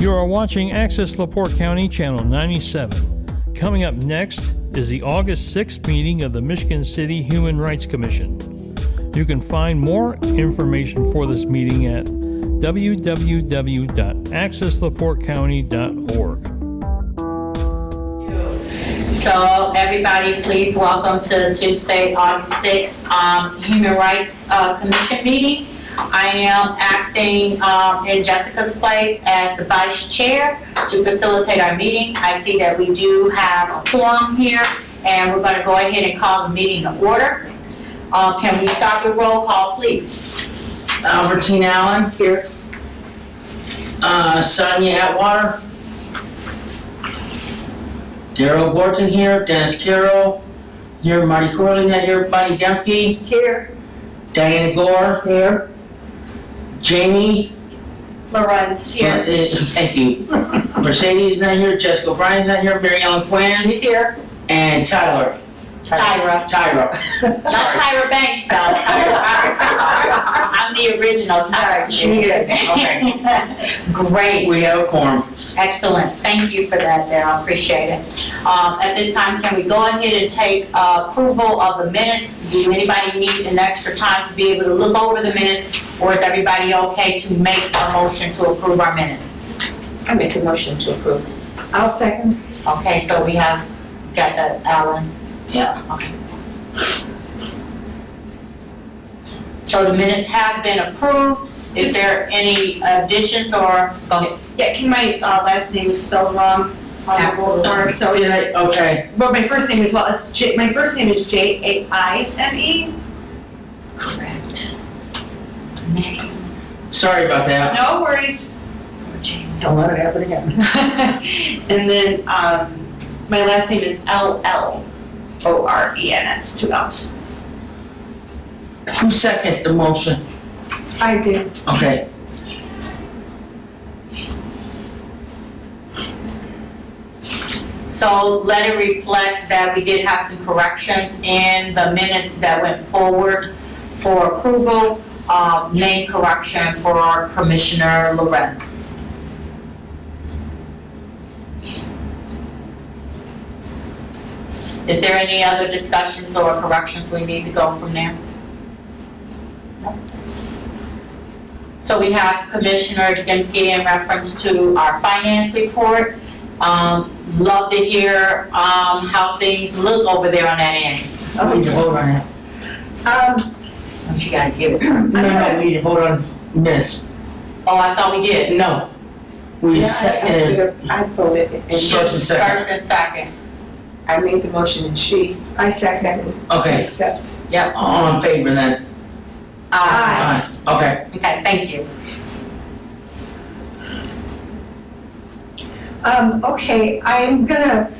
You are watching Access LaPorte County Channel 97. Coming up next is the August 6th meeting of the Michigan City Human Rights Commission. You can find more information for this meeting at www.accesslaportecounty.org. So everybody, please welcome to Tuesday, August 6th, Human Rights Commission meeting. I am acting in Jessica's place as the vice chair to facilitate our meeting. I see that we do have a quorum here, and we're going to go ahead and call the meeting to order. Can we start with roll call, please? Albertine Allen. Here. Sonia Atwater. Daryl Borton here. Dennis Carroll here. Marty Corley not here. Bonnie Demke Here. Diana Gore Here. Jamie. Lorenz here. Thank you. Mercedes not here. Jessica O'Brien's not here. Mary Ellen Quinn. She's here. And Tyra. Tyra. Not Tyra Banks, though. I'm the original Tyra. She is. Okay. Great. We have a quorum. Excellent. Thank you for that, Darryl. Appreciate it. At this time, can we go ahead and take approval of the minutes? Do anybody need an extra time to be able to look over the minutes, or is everybody okay to make a motion to approve our minutes? I make a motion to approve. I'll second. Okay, so we have got that, Alan. Yeah. Okay. So the minutes have been approved. Is there any additions or, go ahead. Yeah, my last name is spelled wrong on the board, so. Did I? Okay. But my first name as well, my first name is Jaime. Correct. Sorry about that. No worries. Don't let it happen again. And then, my last name is Lorens, 2 L's. Who seconded the motion? I did. Okay. So let it reflect that we did have some corrections in the minutes that went forward for approval. Name correction for Commissioner Lorenz. Is there any other discussions or corrections we need to go from there? No. So we have Commissioner Demke in reference to our finance report. Love to hear how things look over there on that end. We need to vote on that. She gotta give it. No, we need to vote on minutes. Oh, I thought we did. No. We seconded. I voted and First and second. First and second. I made the motion and I second. Okay. accept. Yep. All in favor then? Aye. Okay. Okay, thank you. Okay, I'm gonna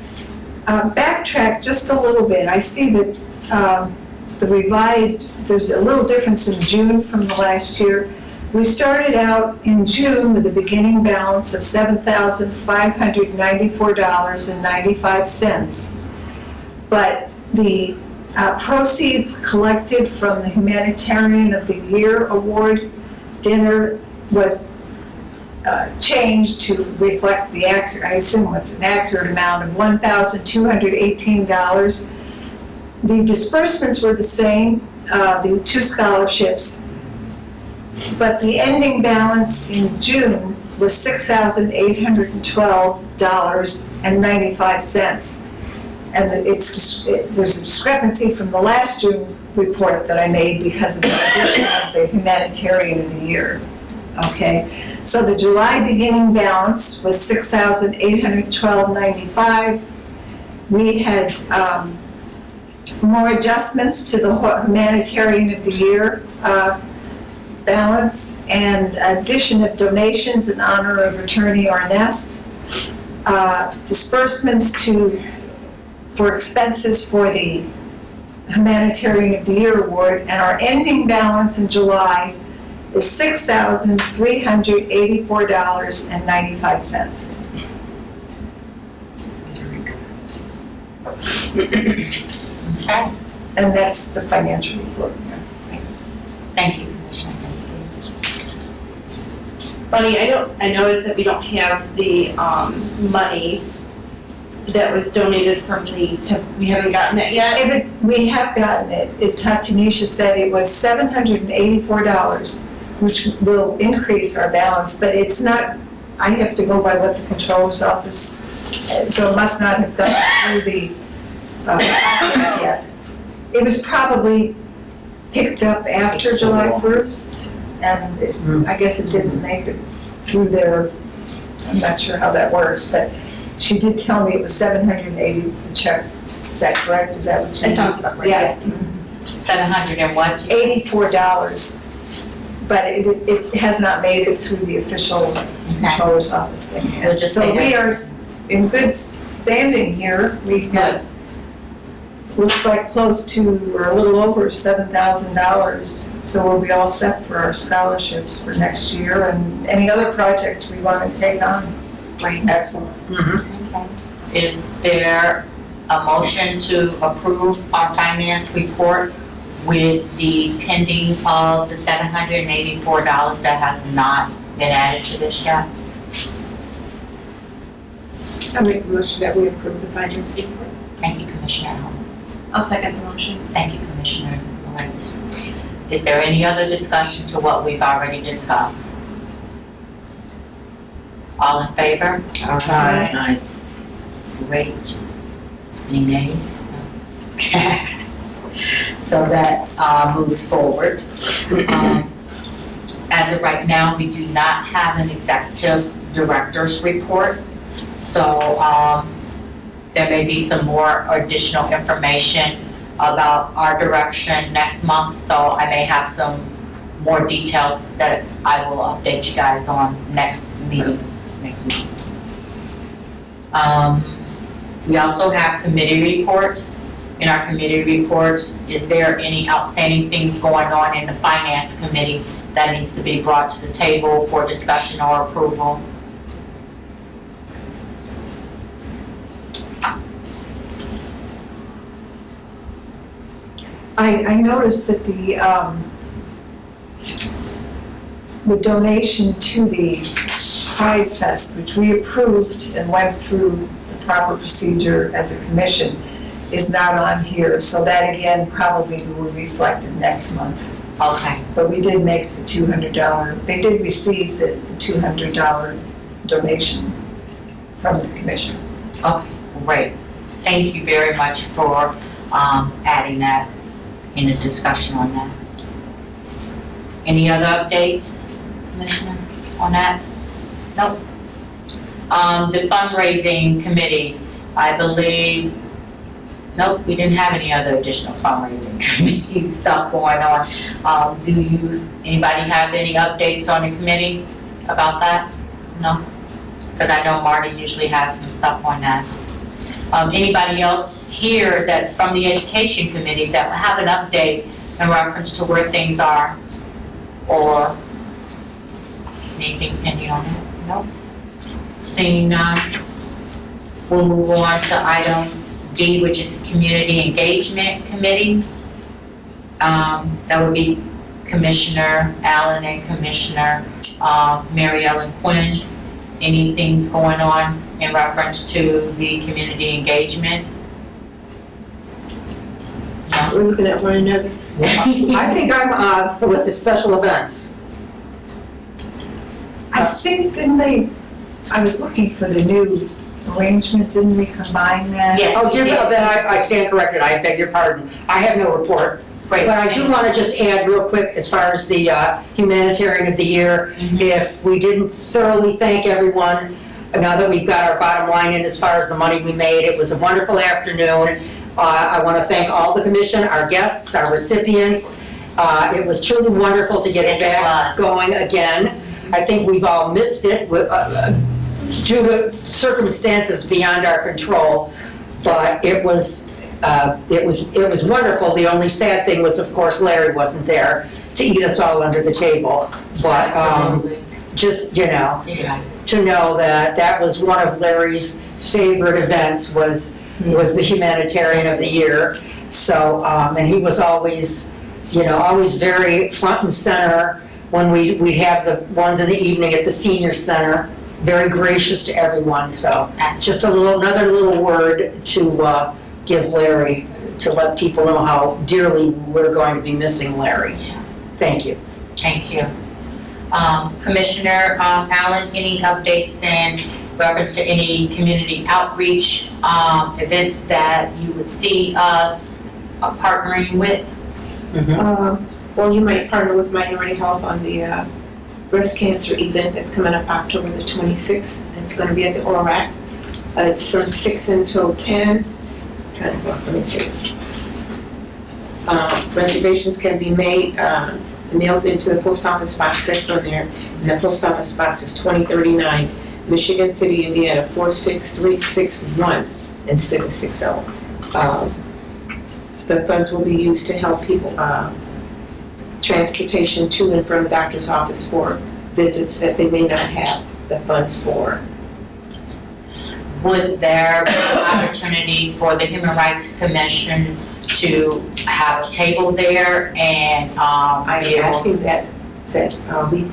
backtrack just a little bit. I see that the revised, there's a little difference in June from the last year. We started out in June with a beginning balance of $7,594.95. But the proceeds collected from the Humanitarian of the Year Award dinner was changed to reflect the accurate, I assume it's an accurate amount of $1,218. The disbursements were the same, the 2 scholarships, but the ending balance in June was $6,812.95. And there's a discrepancy from the last June report that I made because of the addition of the Humanitarian of the Year. Okay, so the July beginning balance was $6,812.95. We had more adjustments to the Humanitarian of the Year balance and addition of donations in honor of Attorney Arness, disbursements for expenses for the Humanitarian of the Year Award, and our ending balance in July is $6,384.95. Okay, And that's the financial report. thank you, Commissioner. Bunny, I noticed that we don't have the, money that was donated from we haven't gotten that yet. We have gotten it. Tanisha said it was $784, which will increase our balance, but it's not, I have to go by what the controller's office, so it must not have gone through the process yet. It was probably picked up after July 1st, and I guess it didn't make it through there. I'm not sure how that works, but she did tell me it was $780 the check. Is that correct? Is that what you? That sounds about right. Yeah, 700 and what? $84, but it has not made it through the official controller's office thing We'll yet. just So say we that. are in good standing here. We've got, looks like close to, or a little over $7,000. So we'll be all set for our scholarships for next year and any other project we want to take on. Excellent. Is there a motion to approve our finance report with the pending of the $784 that has not been added to this yet? I make a motion that we approve the finance report. Thank you, Commissioner Hall. I'll second the motion. Thank you, Commissioner Lawrence. Is there any other discussion to what we've already discussed? All in favor? Aye. Great. Any nays? Okay. So that moves forward. As of right now, we do not have an executive director's report. So there may be some more additional information about our direction next month. So I may have some more details that I will update you guys on next meeting, next month. We also have committee reports. In our committee reports, is there any outstanding things going on in the finance committee that needs to be brought to the table for discussion or approval? I noticed that the donation to the Pride Fest, which we approved and went through the proper procedure as a commission, is not on here. So that again probably will be reflected next month. Okay, But we did make the $200, they did receive the $200 donation from the commission. okay, great. Thank you very much for adding that in the discussion on that. Any other updates, Commissioner, on that? Nope. The fundraising committee, I believe, nope, we didn't have any other additional fundraising committee stuff going on. Anybody have any updates on the committee about that? No? Because I know Marty usually has some stuff on that. Anybody else here that's from the education committee that will have an update in reference to where things are? Or anything pending on that? Nope. Seeing none, we'll move on to item D, which is Community Engagement Committee. That would be Commissioner Allen and Commissioner Mary Ellen Quinn. Any things going on in reference to the community engagement? No? We're looking at one another. I think I'm with the special events. I think, I was looking for the new arrangement, didn't we combine that? Yes. Oh, we did. then I stand corrected, I beg your pardon. I have no report. Great. But I do want to just add real quick, as far as the humanitarian of the year, if we didn't thoroughly thank everyone, now that we've got our bottom line in as far as the money we made, it was a wonderful afternoon. I want to thank all the commission, our guests, our recipients. It was truly wonderful to get Yes, it it back was. going again. I think we've all missed it due to circumstances beyond our control, but it was wonderful. The only sad thing was, of course, Larry wasn't there to eat us all under the table. But Absolutely. just, Yeah. to know that that was one of Larry's favorite events was the humanitarian of the year. So, and he was always, always very front and center when we have the ones in the evening at the senior center. Very gracious to everyone, so it's just another little word to give Larry, to let people know how dearly we're going to be missing Larry. Thank you. Thank you. Commissioner Allen, any updates in reference to any community outreach events that you would see us partnering with? Well, you might partner with Minority Health on the breast cancer event that's coming up October the 26th. It's going to be at the ORAC. It's from 6 until 10. Let me see. Reservations can be made, mailed into the post office box that's on there. And the post office box is 2039, Michigan City, Indiana 46361 instead of 60. The funds will be used to help people transportation to and from the doctor's office for visits that they may not have the funds for. Would there be an opportunity for the Human Rights Commission to have a table there and I'm be able? asking that we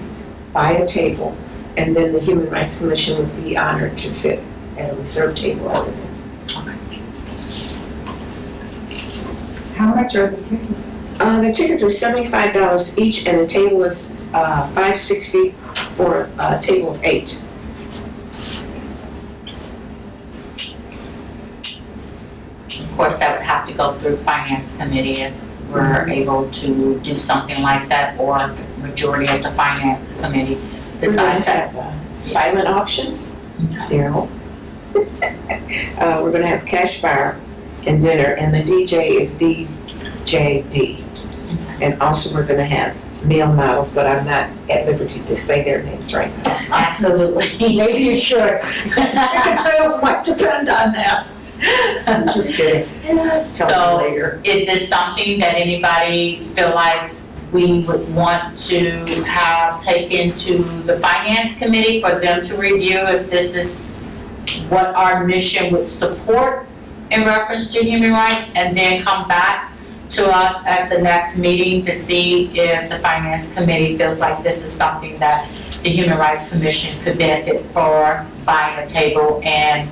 buy a table, and then the Human Rights Commission would be honored to sit at a reserved table other than. How much are the tickets? The tickets are $75 each, and the table is $560 for a table of 8. Of course, that would have to go through Finance Committee if we're able to do something like that, or the majority of the Finance Committee decides that's. Silent auction. Okay. Daryl. We're gonna have cash bar and dinner, and the DJ is DJD. And also we're gonna have male models, but I'm not at liberty to say their names right now. Absolutely. Maybe you should. Ticket sales might depend on that. I'm just kidding. Tell So- me later. Is this something that anybody feel like we would want to have taken to the Finance Committee for them to review if this is what our mission would support in reference to human rights, and then come back to us at the next meeting to see if the Finance Committee feels like this is something that the Human Rights Commission could benefit for buying a table and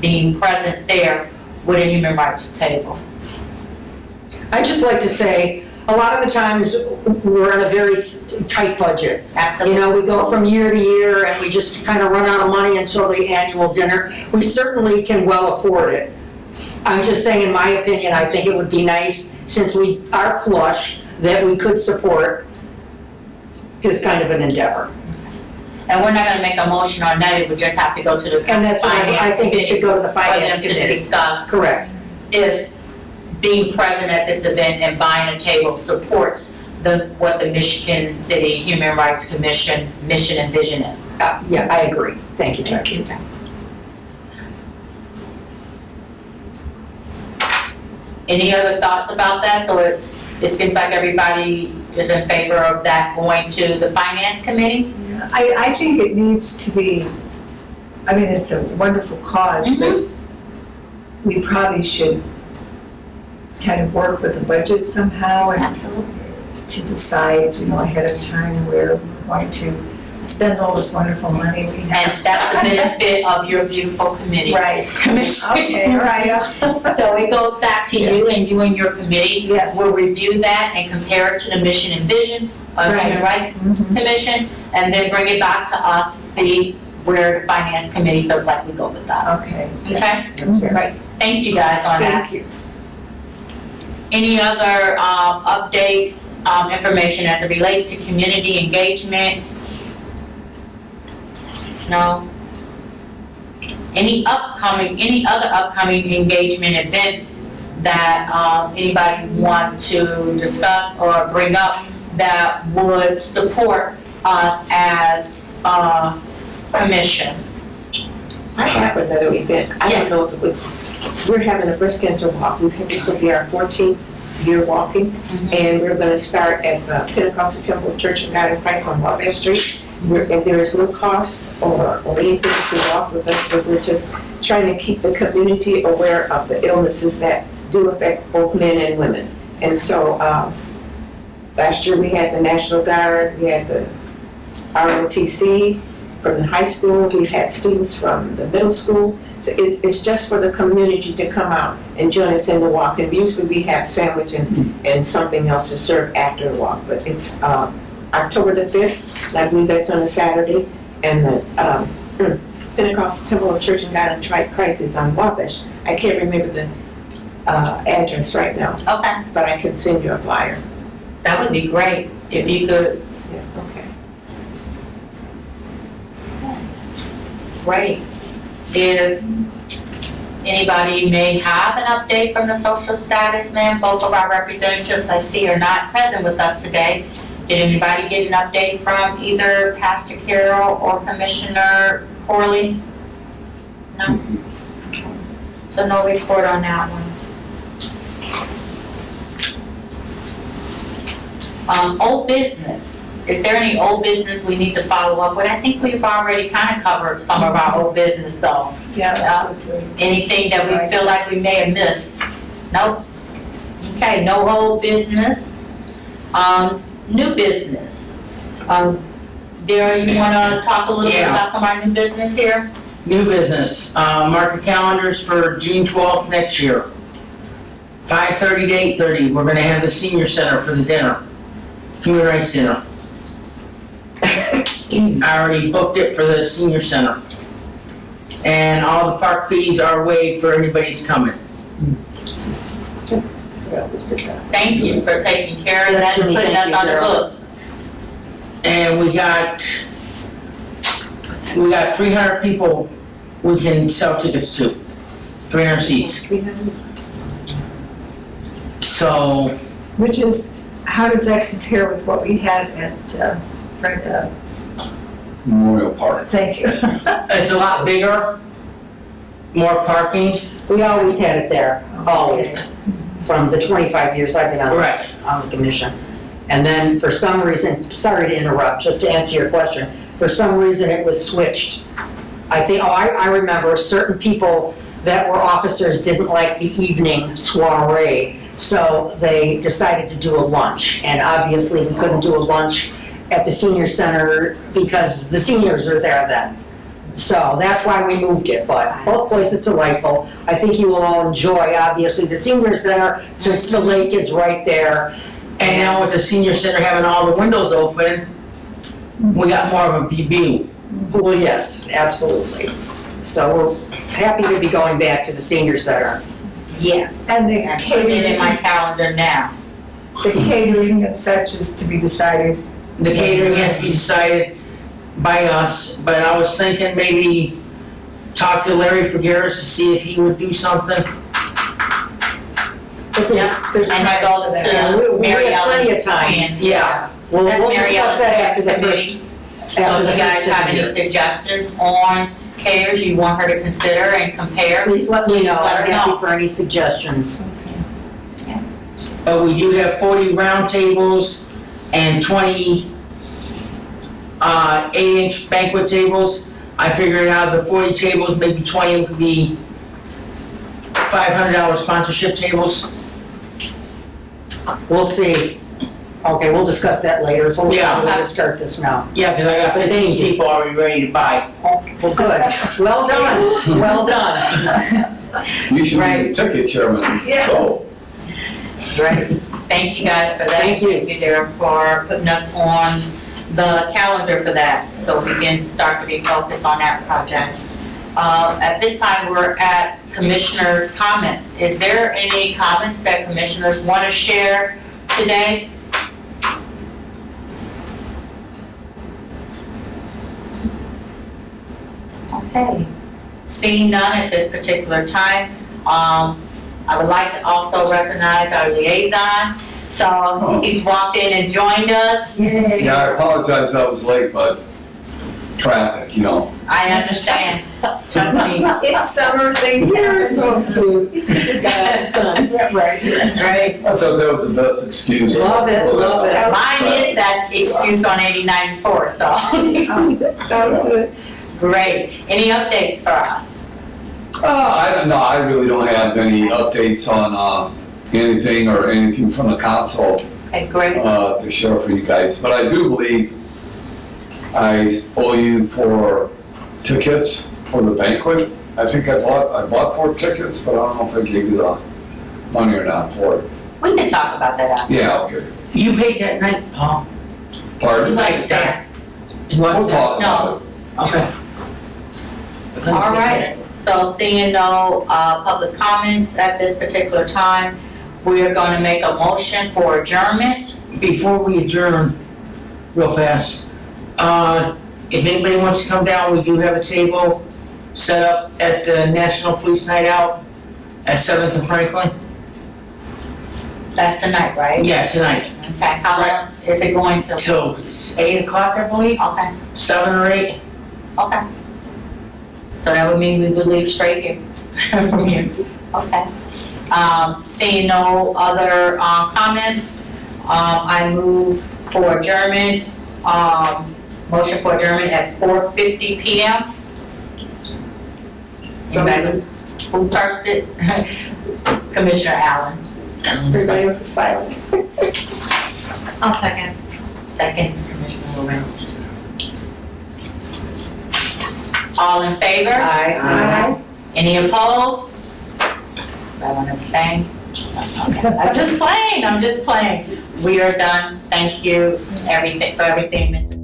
being present there with a human rights table? I'd just like to say, a lot of the times, we're on a very tight budget. You Absolutely. know, we go from year to year and we just kind of run out of money until the annual dinner. We certainly can well afford it. I'm just saying, in my opinion, I think it would be nice, since we are flush, that we could support this kind of an endeavor. And we're not gonna make a motion on that, it would just have to go to the And that's why Finance I think it should go to the for them Finance to Committee. discuss Correct. if being present at this event and buying a table supports what the Michigan City Human Rights Commission mission and vision is. Yeah, I agree. Thank you, Thank you. Any other thoughts about that? So it seems like everybody is in favor of that going to the Finance Committee? I think it needs to be, I mean, it's a wonderful cause, but we probably should kind of work with the budget somehow and Absolutely. to decide, you know, ahead of time where we're going to spend all this wonderful money we have. And that's the benefit of your beautiful committee. Right. Commission. Okay, all right. So it goes back to you and you and your committee. Yes. We'll review that and compare it to the mission and vision of Right. Human Rights Mhm. Commission, and then bring it back to us to see where the Finance Committee feels like we go with that. Okay. Okay? That's fair. Right. Thank you guys on that. Thank you. Any other updates, information as it relates to community engagement? No? Any other upcoming engagement events that anybody want to discuss or bring up that would support us as a commission? I have another event. I don't Yes. know if it was, we're having a breast cancer walk. This will be our 14th year walking. And we're gonna start at the Pentecostal Temple Church of God in Christ on Wabash Street. And there is no cost or anything to walk with us, but we're just trying to keep the community aware of the illnesses that do affect both men and women. And so, Last year, we had the National Guard, we had the ROTC from the high school, we had students from the middle school. So it's just for the community to come out and join us in the walk. And usually we have sandwich and something else to serve after the walk. But it's October the 5th, and I believe that's on a Saturday. And the Pentecostal Temple of Church and God in Christ is on Wabash. I can't remember the address right now, Okay, but I can send you a flyer. that would be great if you could. Yeah, okay. Great. If anybody may have an update from the social status, ma'am, both of our representatives I see are not present with us today. Did anybody get an update from either Pastor Carroll or Commissioner Corley? No? So no report on that one. Old business. Is there any old business we need to follow up with? I think we've already kind of covered some of our old business though. Yeah. Anything that we feel like we may have missed? Nope. Okay, no old business. New business. Darryl, you wanna talk a little bit Yeah. about some of our new business here? New business, mark your calendars for June 12th next year. 5:30 to 8:30, we're gonna have the senior center for the dinner. Human Rights Dinner. I already booked it for the senior center. And all the park fees are waived for anybody that's coming. Thank you for taking care of Yes, that and Jimmy, putting thank us you, on the Darryl. book. And we got 300 people we can sell tickets to. 300 seats. So, Which is, how does that compare with what we had at, Memorial Park. thank you. it's a lot bigger, more parking. We always had it there, always, from the 25 years I've been Right. on the commission. And then for some reason, sorry to interrupt, just to answer your question, for some reason it was switched. I remember certain people that were officers didn't like the evening soiree, so they decided to do a lunch. And obviously, we couldn't do a lunch at the senior center because the seniors are there then. So that's why we moved it, but both places delightful. I think you will all enjoy, obviously, the senior center, since the lake is right there. And now with the senior center having all the windows open, we got more of a view. Well, yes, absolutely. So we're happy to be going back to the senior center. Yes. And the I'm putting it in my catering, calendar now. the catering and such is to be decided. The catering has to be decided by us, but I was thinking maybe talk to Larry Figueres to see if he would do something. But there's And that time goes for that. Yeah, to we Mary have plenty Ellen of time. Quinn. Yeah. We'll That's we'll Mary discuss Ellen that after the Quinn's first. committee. after So the if you guys first have any year. suggestions on cares you want her to consider and compare, Please let me please know, let her I'm happy know. for any suggestions. But we do have 40 round tables and 20 8-inch banquet tables. I figured out of the 40 tables, maybe 20 would be $500 sponsorship tables. We'll see. Okay, we'll discuss that later, so we're Yeah. going to start this now. Yeah, because I got 15 Thank you. people already ready to buy. Well, good. Well done, well done. You should be Right. the ticket chairman. Yeah. Oh, Right. Thank you guys for that. Thank you. Thank you, Darryl, for putting us on the calendar for that, so we can start to be focused on that project. At this time, we're at commissioners' comments. Is there any comments that commissioners want to share today? Okay. Seeing none at this particular time, I would like to also recognize our liaison. So he's walked in and joined us. yeah, I apologize I was late, but traffic, you know. I understand. Trust me. It's summer, things happen. cute. Just got out of the sun. Yeah, right. Right. I thought that was the best excuse. Love it, love it. Mine is that excuse on 89.4, so. Sounds good. Great. Any updates for us? I don't know, I really don't have any updates on anything or anything from the council. Okay, great. to show for you guys. But I do believe I owe you for tickets for the banquet. I think I bought 4 tickets, but I don't know if I gave you the money or not for it. We can talk about that after. Yeah, okay. You paid that night, Paul? You Pardon? wasn't there. You want We'll talk about No. it. Okay. All right, so seeing no public comments at this particular time, we are going to make a motion for adjournment. Before we adjourn, real fast, if anybody wants to come down, we do have a table set up at the National Police Night Out at 7th and Franklin. That's tonight, right? Yeah, tonight, Okay, how long is it going to? till 8 o'clock, I believe, Okay, 7 or 8. okay. So that would mean we would leave straight here from here. Okay. Seeing no other comments, I move for adjournment, motion for adjournment at 4:50 PM. Somebody, who first it? Commissioner Allen. Everybody else is silent. I'll second. Second, Commissioner Lorenz. All in favor? Aye. Any opposed? I want to abstain. Okay. I'm just playing. We are done. Thank you, for everything, Mr.